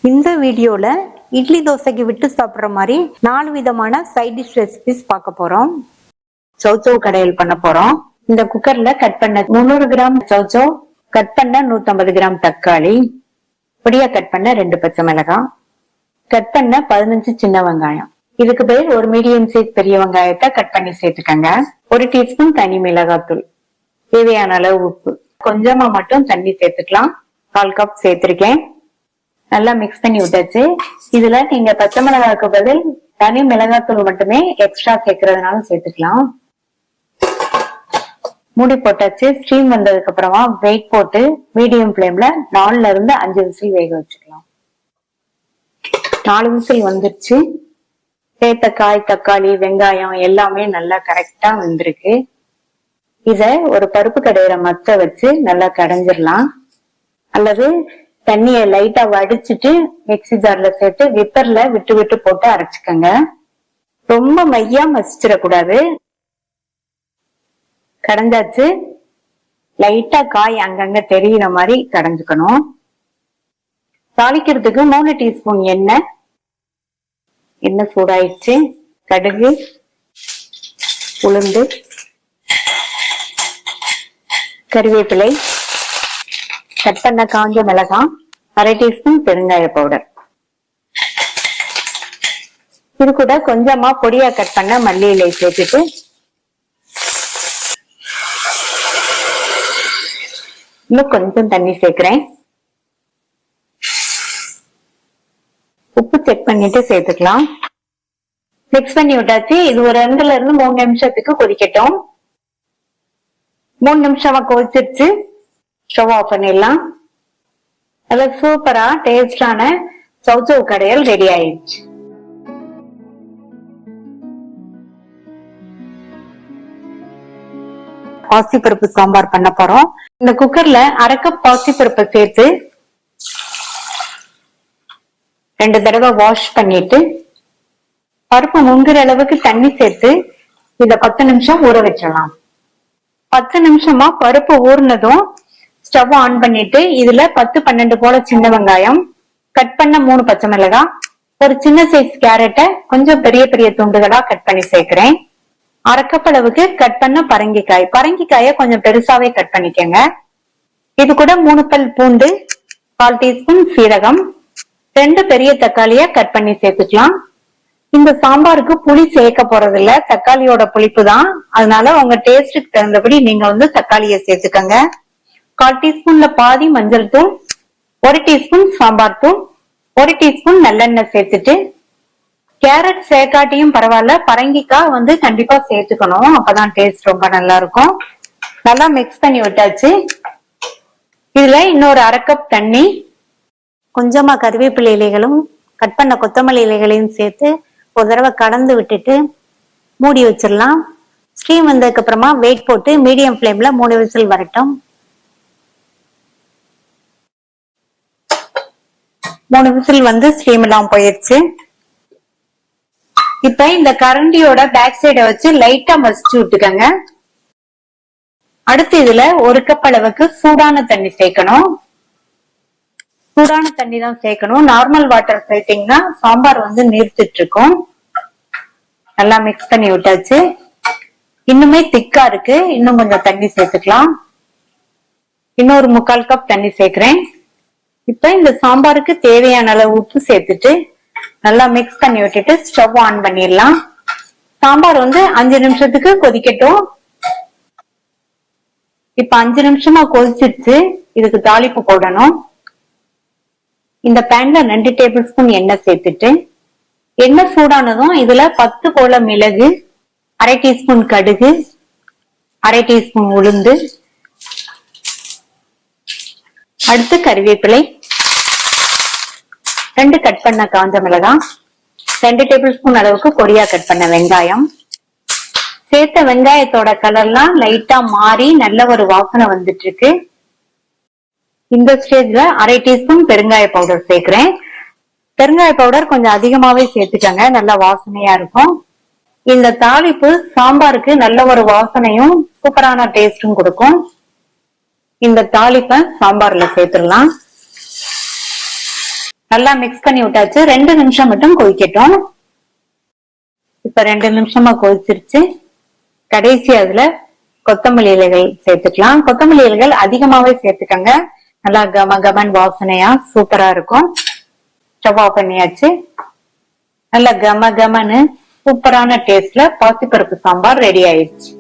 இந்த வீடியோல இட்லி தோசைக்கு விட்டு சாப்பிடுற மாதிரி 4 விதமான சைட் டிஷ் ரெசிபிஸ் பார்க்க போறோம். சௌச்சௌ கடையில் பண்ண போறோம். இந்த குக்கர்ல கட் பண்ண 300 கிராம் சௌச்சௌ, கட் பண்ண 150 கிராம் தக்காளி, பொடியா கட் பண்ண 2 பச்சை மிளகாய், கட் பண்ண 15 சின்ன வெங்காயம். இதுக்கு பேர் ஒரு மீடியம் சைஸ் பெரிய வெங்காயத்தை கட் பண்ணி சேர்த்துக்கங்க. 1 டீஸ்பூன் தனி மிளகாத்தூள், தேவையான அளவு உப்பு, கொஞ்சமா மட்டும் தண்ணி சேர்த்துக்கலாம். 1/4 கப் சேர்த்திருக்கேன். நல்லா மிக்ஸ் பண்ணி விட்டாச்சு. இதுல நீங்க பச்சை மிளகாய்க்கு பதில் தனி மிளகாத்தூள் மட்டுமே எக்ஸ்ட்ரா சேர்க்கறதுனாலும் சேர்த்துக்கலாம். மூடி போட்டாச்சு. ஸ்டீம் வந்ததுக்கு அப்புறமா வெயிட் போட்டு மீடியம் ஃபிளேம்ல 4ல இருந்து 5 விசில் வேக வச்சுக்கலாம். 4 விசில் வந்துருச்சு. சேர்த்த காய், தக்காளி, வெங்காயம் எல்லாமே நல்லா கரெக்டா வந்திருக்கு. இத ஒரு பருப்பு கடையிற மத்த வச்சு நல்லா கடைஞ்சிடலாம். அல்லது தண்ணிய லைட்டா வடிச்சிட்டு மிக்சி ஜார்ல சேர்த்து விப்பர்ல விட்டு விட்டு போட்டு அரைச்சுக்கங்க. ரொம்ப மையா மசிச்சிடக்கூடாது. கடைஞ்சாச்சு. லைட்டா காய் அங்கங்க தெரிகிற மாதிரி கடைஞ்சுக்கணும். தாளிக்கிறதுக்கு 3 டீஸ்பூன் எண்ணெய் சூடாயிடுச்சு. கடுகு, உளுந்து, கறிவேப்பிலை, கட் பண்ண காஞ்ச மிளகாய், 1/2 டீஸ்பூன் பெருங்காய பவுடர். இது கூட கொஞ்சமா பொடியா கட் பண்ண மல்லி இலை சேர்த்துட்டு இன்னும் கொஞ்சம் தண்ணி சேர்க்கிறேன். உப்பு செக் பண்ணிட்டு சேர்த்துக்கலாம். மிக்ஸ் பண்ணி விட்டாச்சு. இது ஒரு 2ல இருந்து 3 நிமிஷத்துக்கு கொதிக்கட்டும். 3 நிமிஷமா கொதிச்சிருச்சு. ஸ்டவ் ஆஃப் பண்ணிடலாம். நல்ல சூப்பரா டேஸ்டான சௌச்சௌ கடையல் ரெடி ஆயிடுச்சு. பாசிப்பருப்பு சாம்பார் பண்ண போறோம். இந்த குக்கர்ல 1/2 கப் பாசிப்பருப்பை சேர்த்து 2 தடவை வாஷ் பண்ணிட்டு பருப்பு முங்குற அளவுக்கு தண்ணி சேர்த்து இத 10 நிமிஷம் ஊற வச்சிடலாம். 10 நிமிஷமா பருப்பு ஊறினதும் ஸ்டவ் ஆன் பண்ணிட்டு இதுல 10-12 போல சின்ன வெங்காயம், கட் பண்ண 3 பச்சை மிளகாய், ஒரு சின்ன சைஸ் கேரட்டை கொஞ்சம் பெரிய பெரிய துண்டுகளா கட் பண்ணி சேர்க்கிறேன். 1/2 கப் அளவுக்கு கட் பண்ண பரங்கிக்காய். பரங்கிக்காய கொஞ்சம் பெருசாவே கட் பண்ணிக்கங்க. இது கூட 3 பல் பூண்டு, 1/4 டீஸ்பூன் சீரகம், 2 பெரிய தக்காளிய கட் பண்ணி சேர்த்துக்கலாம். இந்த சாம்பாருக்கு புளி சேர்க்க போறது இல்ல, தக்காளியோட புளிப்பு தான். அதனால உங்க டேஸ்டுக்கு தகுந்தபடி நீங்க தக்காளிய சேர்த்துக்கங்க. 1/4 டீஸ்பூன்ல பாதி மஞ்சள் தூள், 1 டீஸ்பூன் சாம்பார் தூள், 1 டீஸ்பூன் நல்லெண்ணெய் சேர்த்துட்டு, கேரட் சேர்க்காட்டியும் பரவாயில்ல, பரங்கிக்காய் கண்டிப்பா சேர்த்துக்கணும். அப்பதான் டேஸ்ட் ரொம்ப நல்லா இருக்கும். நல்லா மிக்ஸ் பண்ணி விட்டாச்சு. இதுல இன்னொரு 1/2 கப் தண்ணி, கொஞ்சமா கறிவேப்பிலை இலைகளும் கட் பண்ண கொத்தமல்லி இலைகளையும் சேர்த்து ஒரு தடவை கலந்து விட்டுட்டு மூடி வச்சிடலாம். ஸ்டீம் வந்ததுக்கு அப்புறமா வெயிட் போட்டு மீடியம் ஃபிளேம்ல 3 விசில் வரட்டும். 3 விசில் ஸ்டீம் எல்லாம் போயிடுச்சு. இப்ப இந்த கரண்டியோட பேக் சைட வச்சு லைட்டா மசிச்சு விட்டுக்கங்க. அடுத்து இதுல 1 கப் அளவுக்கு சூடான தண்ணி சேர்க்கணும். சூடான தண்ணி தான் சேர்க்கணும். நார்மல் வாட்டர் சேர்த்தீங்கன்னா சாம்பார் நீர்த்துட்டு இருக்கும். நல்லா மிக்ஸ் பண்ணி விட்டாச்சு. இன்னுமே திக்கா இருக்கு. இன்னும் கொஞ்சம் தண்ணி சேர்த்துக்கலாம். இன்னொரு 3/4 கப் தண்ணி சேர்க்கிறேன். இப்ப இந்த சாம்பாருக்கு தேவையான அளவு உப்பு சேர்த்துட்டு நல்லா மிக்ஸ் பண்ணி விட்டுட்டு ஸ்டவ் ஆன் பண்ணிடலாம். சாம்பார் 5 நிமிஷத்துக்கு கொதிக்கட்டும். இப்ப 5 நிமிஷமா கொதிச்சிருச்சு. இதுக்கு தாளிப்பு போடணும். இந்த பேன்ல 2 டேபிள் ஸ்பூன் எண்ணெய் சேர்த்துட்டு, எண்ணெய் சூடானதும் இதுல 10 போல மிளகு, 1/2 டீஸ்பூன் கடுகு, 1/2 டீஸ்பூன் உளுந்து, அடுத்து கறிவேப்பிலை, 2 கட் பண்ண காஞ்ச மிளகாய், 2 டேபிள் ஸ்பூன் அளவுக்கு பொடியா கட் பண்ண வெங்காயம். சேர்த்த வெங்காயத்தோட கலர்லாம் லைட்டா மாறி நல்ல ஒரு வாசனை வந்துட்டு இருக்கு. இந்த ஸ்டேஜ்ல 1/2 டீஸ்பூன் பெருங்காய பவுடர் சேர்க்கிறேன். பெருங்காய பவுடர் கொஞ்சம் அதிகமாவே சேர்த்துக்கங்க, நல்ல வாசனையா இருக்கும். இந்த தாளிப்பு சாம்பாருக்கு நல்ல ஒரு வாசனையும் சூப்பரான டேஸ்டும் கொடுக்கும். இந்த தாளிப்பை சாம்பார்ல சேர்த்துடலாம். நல்லா மிக்ஸ் பண்ணி விட்டாச்சு. 2 நிமிஷம் மட்டும் கொதிக்கட்டும். இப்ப 2 நிமிஷமா கொதிச்சிருச்சு. கடைசி அதுல கொத்தமல்லி இலைகள் சேர்த்துக்கலாம். கொத்தமல்லி இலைகள் அதிகமாவே சேர்த்துக்கங்க. நல்லா கம கமன் வாசனையா சூப்பரா இருக்கும். ஸ்டவ் ஆஃப் பண்ணியாச்சு. நல்ல கம கமன்னு சூப்பரான டேஸ்ட்ல பாசிப்பருப்பு சாம்பார் ரெடி ஆயிடுச்சு.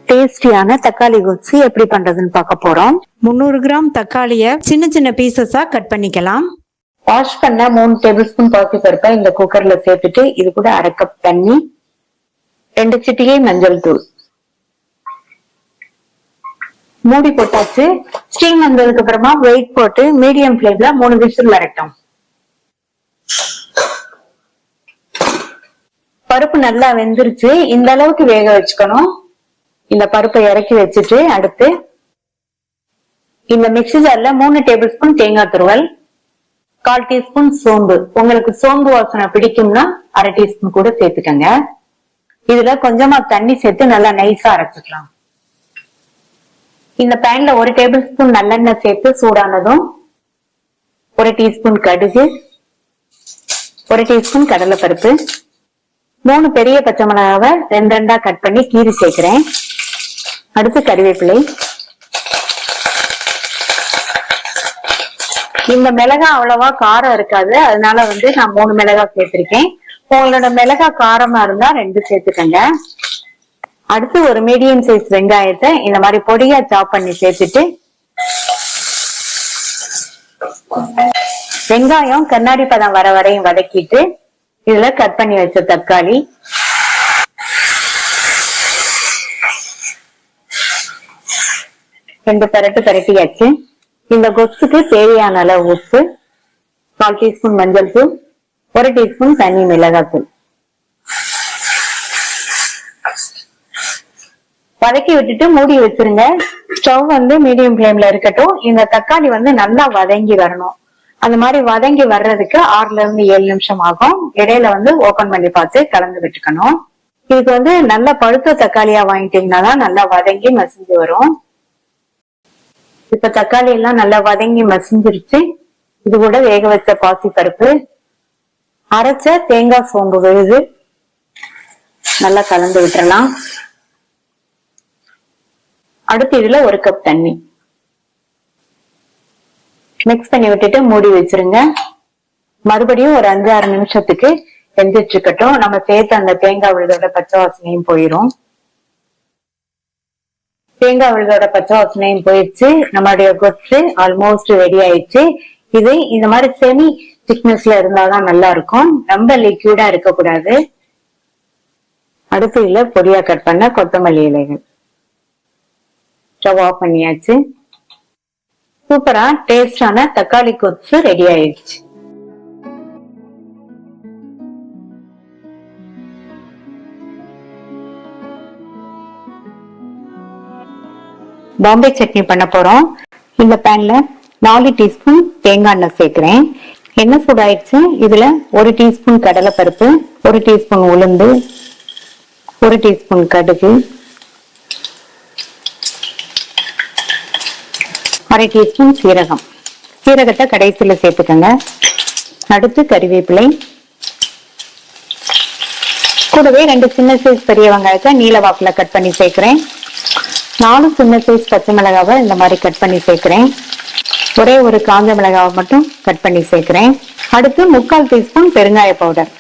டேஸ்டியான தக்காளி கொத்து எப்படி பண்றதுன்னு பார்க்க போறோம். 300 கிராம் தக்காளிய சின்ன சின்ன பீசஸா கட் பண்ணிக்கலாம். வாஷ் பண்ண 3 டேபிள் ஸ்பூன் பாசிப்பருப்பை இந்த குக்கர்ல சேர்த்துட்டு இது கூட 1/2 கப் தண்ணி, 2 சிட்டிகை மஞ்சள் தூள், மூடி போட்டாச்சு. ஸ்டீம் வந்ததுக்கு அப்புறமா வெயிட் போட்டு மீடியம் ஃபிளேம்ல 3 விசில் வரட்டும். பருப்பு நல்லா வெந்துருச்சு. இந்த அளவுக்கு வேக வச்சுக்கணும். இந்த பருப்பை இறக்கி வச்சுட்டு அடுத்து இந்த மிக்ஸி ஜார்ல 3 டேபிள் ஸ்பூன் தேங்காய் துருவல், 1/4 டீஸ்பூன் சோம்பு. உங்களுக்கு சோம்பு வாசனை பிடிக்கும்னா 1/2 டீஸ்பூன் கூட சேர்த்துக்கங்க. இதுல கொஞ்சமா தண்ணி சேர்த்து நல்லா நைஸா அரைச்சுக்கலாம். இந்த பேன்ல 1 டேபிள் ஸ்பூன் நல்லெண்ணெய் சேர்த்து சூடானதும் 1 டீஸ்பூன் கடுகு, 1 டீஸ்பூன் கடலைப்பருப்பு, 3 பெரிய பச்சை மிளகாவை 2 கட் பண்ணி கீறி சேர்க்கிறேன். அடுத்து கறிவேப்பிலை. இந்த மிளகாய் அவ்வளவா காரம் இருக்காது, அதனால நான் 3 மிளகாய் சேர்த்திருக்கேன். உங்களோட மிளகாய் காரமா இருந்தா 2 சேர்த்துக்கங்க. அடுத்து ஒரு மீடியம் சைஸ் வெங்காயத்தை இந்த மாதிரி பொடியா சாப் பண்ணி சேர்த்துட்டு வெங்காயம் கண்ணாடி பதம் வர வரையும் வதக்கிட்டு இதுல கட் பண்ணி வச்ச தக்காளி, ரெண்டு பரட்டியாச்சு. இந்த கொத்துக்கு தேவையான அளவு உப்பு, 1/4 டீஸ்பூன் மஞ்சள் தூள், 1 டீஸ்பூன் தனி மிளகாய் தூள் வதக்கி விட்டுட்டு மூடி வச்சிருங்க. ஸ்டவ் மீடியம் ஃபிளேம்ல இருக்கட்டும். இந்த தக்காளி நல்லா வதங்கி வரணும். அந்த மாதிரி வதங்கி வர்றதுக்கு 6ல இருந்து 7 நிமிஷம் ஆகும். இடையில ஓபன் பண்ணி பார்த்து கலந்து விட்டுக்கணும். இதுக்கு நல்ல பழுத்த தக்காளியா வாங்கிட்டீங்கன்னா தான் நல்லா வதங்கி மசிஞ்சு வரும். இப்ப தக்காளி எல்லாம் நல்லா வதங்கி மசிஞ்சிருச்சு. இது கூட வேக வச்ச பாசி பருப்பு, அரைச்ச தேங்காய் சோம்பு விழுது நல்லா கலந்து விட்டுறலாம். அடுத்து இதுல 1 கப் தண்ணி மிக்ஸ் பண்ணி விட்டுட்டு மூடி வச்சிருங்க. மறுபடியும் ஒரு 5-6 நிமிஷத்துக்கு வெந்துட்டு இருக்கட்டும். நம்ம சேர்த்து அந்த தேங்காய் விழுதோட பச்சை வாசனையும் போயிடும். தேங்காய் விழுதோட பச்சை வாசனையும் போயிடுச்சு. நம்மளுடைய கொத்து ஆல்மோஸ்ட் ரெடி ஆயிடுச்சு. இது இந்த மாதிரி செமி திக்னஸ்ல இருந்தாதான் நல்லா இருக்கும். ரொம்ப லிக்யூடா இருக்கக்கூடாது. அடுத்து இதுல பொடியா கட் பண்ண கொத்தமல்லி இலைகள் ஸ்டவ் ஆஃப் பண்ணியாச்சு. சூப்பரா டேஸ்டான தக்காளி கொத்து ரெடி ஆயிடுச்சு. பாம்பே சட்னி பண்ண போறோம். இந்த பேன்ல 4 டீஸ்பூன் தேங்காய் எண்ணெய் சேர்க்கிறேன். எண்ணெய் சூடாயிடுச்சு. இதுல 1 டீஸ்பூன் கடலை பருப்பு, 1 டீஸ்பூன் உளுந்து, 1 டீஸ்பூன் கடுகு, 1/2 டீஸ்பூன் சீரகம். சீரகத்தை கடைசியில சேர்த்துக்கங்க. அடுத்து கறிவேப்பிலை, கூடவே 2 சின்ன சைஸ் பெரிய வெங்காயத்தை நீல வாக்குல கட் பண்ணி சேர்க்கிறேன். 4 சின்ன சைஸ் பச்சை மிளகாவை இந்த மாதிரி கட் பண்ணி சேர்க்கிறேன். ஒரே ஒரு காஞ்ச மிளகாவை மட்டும் கட் பண்ணி சேர்க்கிறேன். அடுத்து 3/4 டீஸ்பூன் பெருங்காய பவுடர்.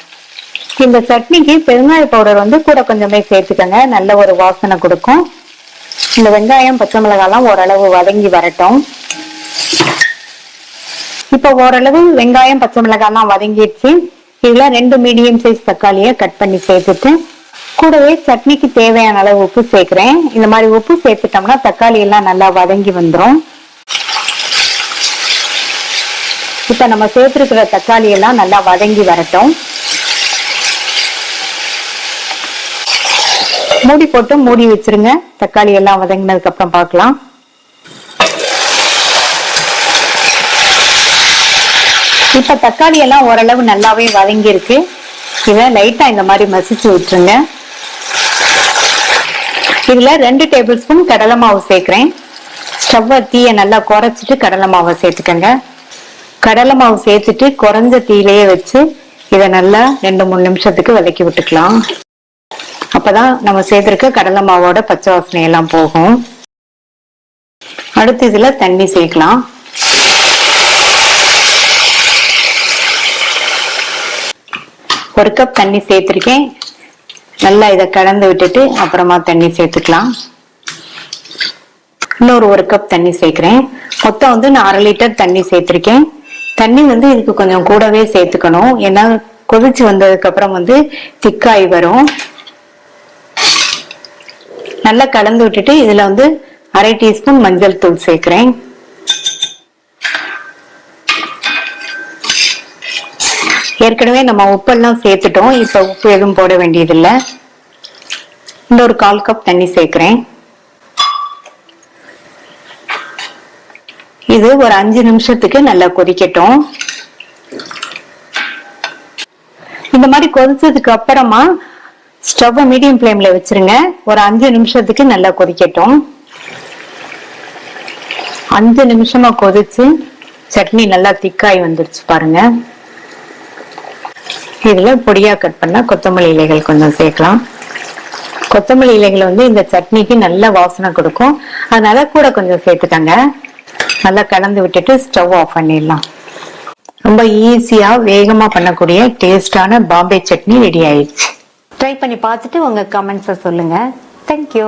இந்த சட்னிக்கு பெருங்காய பவுடர் கூட கொஞ்சமே சேர்த்துக்கங்க, நல்ல ஒரு வாசனை கொடுக்கும். இந்த வெங்காயம் பச்சை மிளகாலாம் ஓரளவு வதங்கி வரட்டும். இப்ப ஓரளவு வெங்காயம் பச்சை மிளகாலாம் வதங்கிடுச்சு. இதுல 2 மீடியம் சைஸ் தக்காளியை கட் பண்ணி சேர்த்துட்டு கூடவே சட்னிக்கு தேவையான அளவு உப்பு சேர்க்கிறேன். இந்த மாதிரி உப்பு சேர்த்துட்டோம்னா தக்காளி எல்லாம் நல்லா வதங்கி வந்துடும். இப்ப நம்ம சேர்த்திருக்கிற தக்காளி எல்லாம் நல்லா வதங்கி வரட்டும். மூடி போட்டு மூடி வச்சிருங்க. தக்காளி எல்லாம் வதங்கினதுக்கு அப்புறம் பார்க்கலாம். இப்ப தக்காளி எல்லாம் ஓரளவு நல்லாவே வதங்கி இருக்கு. இதை லைட்டா இந்த மாதிரி மசிச்சு விட்டுருங்க. இதுல 2 டேபிள் ஸ்பூன் கடலை மாவு சேர்க்கிறேன். ஸ்டவ்வை தீயை நல்லா குறைச்சிட்டு கடலை மாவை சேர்த்துக்கங்க. கடலை மாவு சேர்த்துட்டு குறைஞ்ச தீயிலேயே வச்சு இதை நல்லா 2-3 நிமிஷத்துக்கு வதக்கி விட்டுக்கலாம். அப்பதான் நம்ம சேர்த்திருக்க கடலை மாவோட பச்சை வாசனை எல்லாம் போகும். அடுத்து இதுல தண்ணி சேர்க்கலாம். ஒரு கப் தண்ணி சேர்த்திருக்கேன். நல்லா இதை கலந்து விட்டுட்டு அப்புறமா தண்ணி சேர்த்துக்கலாம். இன்னொரு 1 கப் தண்ணி சேர்க்கிறேன். மொத்தம் நான் 1/2 லிட்டர் தண்ணி சேர்த்திருக்கேன். தண்ணி இதுக்கு கொஞ்சம் கூடவே சேர்த்துக்கணும். ஏன்னா கொதிச்சு வந்ததுக்கு அப்புறம் திக்காய் வரும். நல்லா கலந்து விட்டுட்டு இதுல 1/2 டீஸ்பூன் மஞ்சள் தூள் சேர்க்கிறேன். ஏற்கனவே நம்ம உப்பெல்லாம் சேர்த்துட்டோம். இப்ப உப்பு எதுவும் போட வேண்டியதில்லை. இன்னொரு 1/4 கப் தண்ணி சேர்க்கிறேன். இது ஒரு 5 நிமிஷத்துக்கு நல்லா கொதிக்கட்டும். இந்த மாதிரி கொதிச்சதுக்கு அப்புறமா ஸ்டவ் மீடியம் ஃப்ளேம்ல வச்சிருங்க. ஒரு 5 நிமிஷத்துக்கு நல்லா கொதிக்கட்டும். 5 நிமிஷமா கொதிச்சு சட்னி நல்லா திக்காய் வந்துருச்சு பாருங்க. இதுல பொடியா கட் பண்ண கொத்தமல்லி இலைகள் கொஞ்சம் சேர்க்கலாம். கொத்தமல்லி இலைகள் இந்த சட்னிக்கு நல்ல வாசனை கொடுக்கும். அதனால கூட கொஞ்சம் சேர்த்துட்டாங்க. நல்லா கலந்து விட்டுட்டு ஸ்டவ் ஆஃப் பண்ணிடலாம். ரொம்ப ஈஸியா வேகமா பண்ணக்கூடிய டேஸ்டான பாம்பே சட்னி ரெடி ஆயிடுச்சு. ட்ரை பண்ணி பார்த்துட்டு உங்க கமெண்ட்ஸை சொல்லுங்க. தேங்க்யூ.